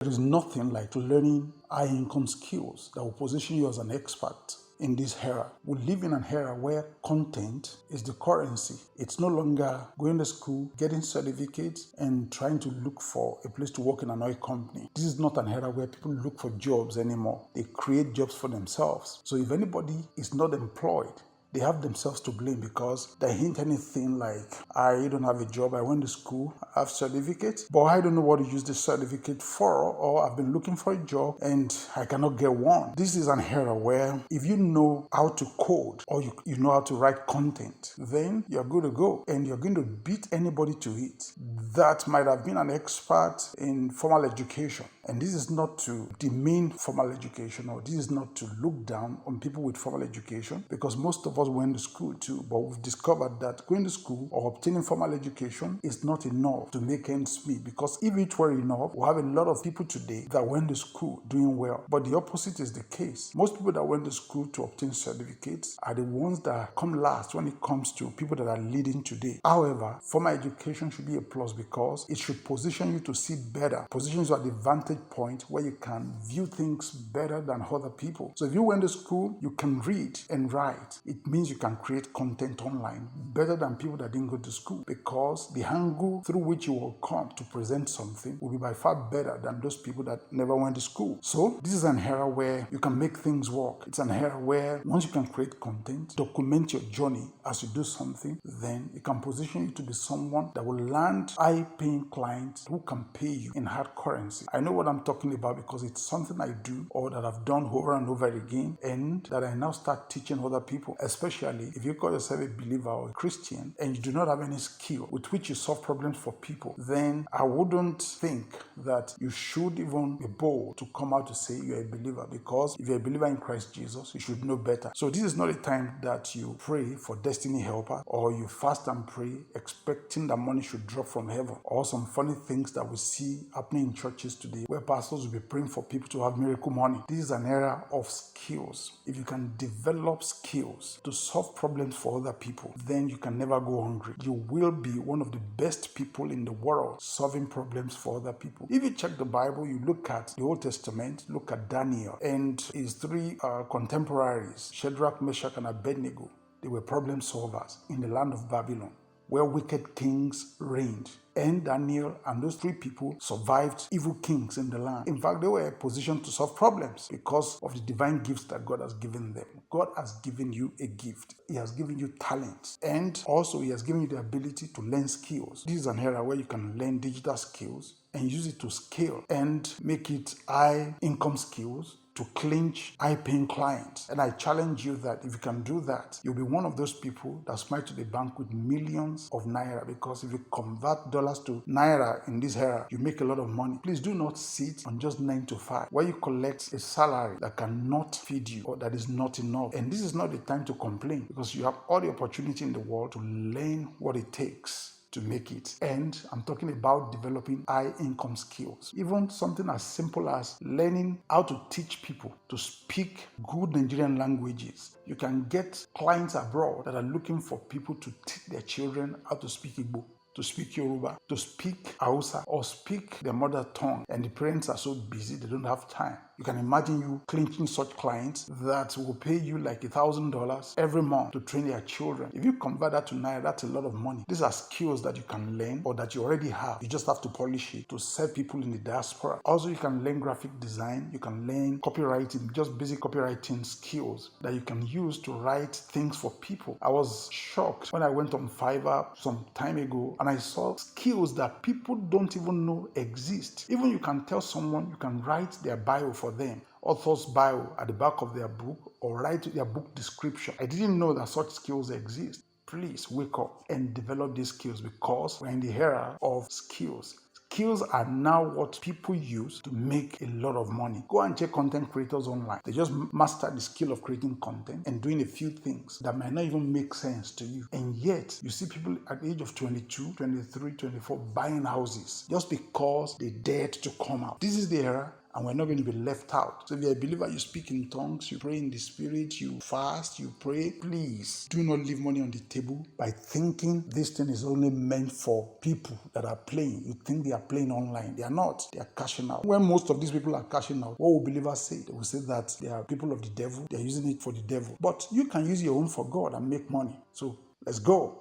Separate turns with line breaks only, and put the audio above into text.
There is nothing like learning high-income skills that will position you as an expert in this era. We live in an era where content is the currency. It's no longer going to school, getting certificates, and trying to look for a place to work in an oil company. This is not an era where people look for jobs anymore. They create jobs for themselves. So if anybody is not employed, they have themselves to blame because they hint anything like, I don't have a job, I went to school, I have certificates, but I don't know what to use the certificate for, or I've been looking for a job and I cannot get one. This is an era where if you know how to code or you know how to write content, then you're good to go and you're going to beat anybody to it that might have been an expert in formal education. And this is not to demean formal education, or this is not to look down on people with formal education, because most of us went to school too, but we've discovered that going to school or obtaining formal education is not enough to make ends meet, because if it were enough, we have a lot of people today that went to school doing well. But the opposite is the case. Most people that went to school to obtain certificates are the ones that come last when it comes to people that are leading today. However, formal education should be a plus because it should position you to see better, position you at the vantage point where you can view things better than other people. So if you went to school, you can read and write. It means you can create content online better than people that didn't go to school, because the angle through which you will come to present something will be by far better than those people that never went to school. So this is an era where you can make things work. It's an era where once you can create content, document your journey as you do something, then it can position you to be someone that will land high-paying clients who can pay you in hard currency. I know what I'm talking about because it's something I do or that I've done over and over again, and that I now start teaching other people, especially if you call yourself a believer or a Christian and you do not have any skill with which you solve problems for people, then I wouldn't think that you should even be bold to come out to say you're a believer, because if you're a believer in Christ Jesus, you should know better. So this is not a time that you pray for destiny helper, or you fast and pray expecting that money should drop from heaven, or some funny things that we see happening in churches today where pastors will be praying for people to have miracle money. This is an era of skills. If you can develop skills to solve problems for other people, then you can never go hungry. You will be one of the best people in the world solving problems for other people. If you check the Bible, you look at the Old Testament, look at Daniel and his three contemporaries, Shadrach, Meshach, and Abednego. They were problem solvers in the land of Babylon, where wicked kings reigned. And Daniel and those three people survived evil kings in the land. In fact, they were in a position to solve problems because of the divine gifts that God has given them. God has given you a gift. He has given you talents. And also, He has given you the ability to learn skills. This is an era where you can learn digital skills and use it to scale and make it high-income skills to clinch high-paying clients. And I challenge you that if you can do that, you'll be one of those people that smile to the bank with millions of naira, because if you convert dollars to naira in this era, you make a lot of money. Please do not sit on just 9 to 5 where you collect a salary that cannot feed you or that is not enough. And this is not the time to complain, because you have all the opportunity in the world to learn what it takes to make it. And I'm talking about developing high income skills. Even something as simple as learning how to teach people to speak good Nigerian languages. You can get clients abroad that are looking for people to teach their children how to speak Igbo, to speak Yoruba, to speak Hausa, or speak their mother tongue, and the parents are so busy they don't have time. You can imagine you clinching such clients that will pay you like $1,000 every month to train their children. If you convert that to naira, that's a lot of money. These are skills that you can learn or that you already have. You just have to polish it to serve people in the diaspora. Also, you can learn graphic design. You can learn copywriting, just basic copywriting skills that you can use to write things for people. I was shocked when I went on Fiverr some time ago and I saw skills that people don't even know exist. Even you can tell someone, you can write their bio for them, author's bio at the back of their book, or write their book description. I didn't know that such skills exist. Please wake up and develop these skills, because we're in the era of skills. Skills are now what people use to make a lot of money. Go and check content creators online. They just master the skill of creating content and doing a few things that might not even make sense to you. And yet, you see people at the age of 22, 23, 24 buying houses just because they dared to come out. This is the era and we're not going to be left out. So if you're a believer, you speak in tongues, you pray in the spirit, you fast, you pray, please do not leave money on the table by thinking this thing is only meant for people that are playing. You think they are playing online. They are not. They are cashing out. When most of these people are cashing out, what will believers say? They will say that they are people of the devil. They are using it for the devil. But you can use your own for God and make money. So let's go.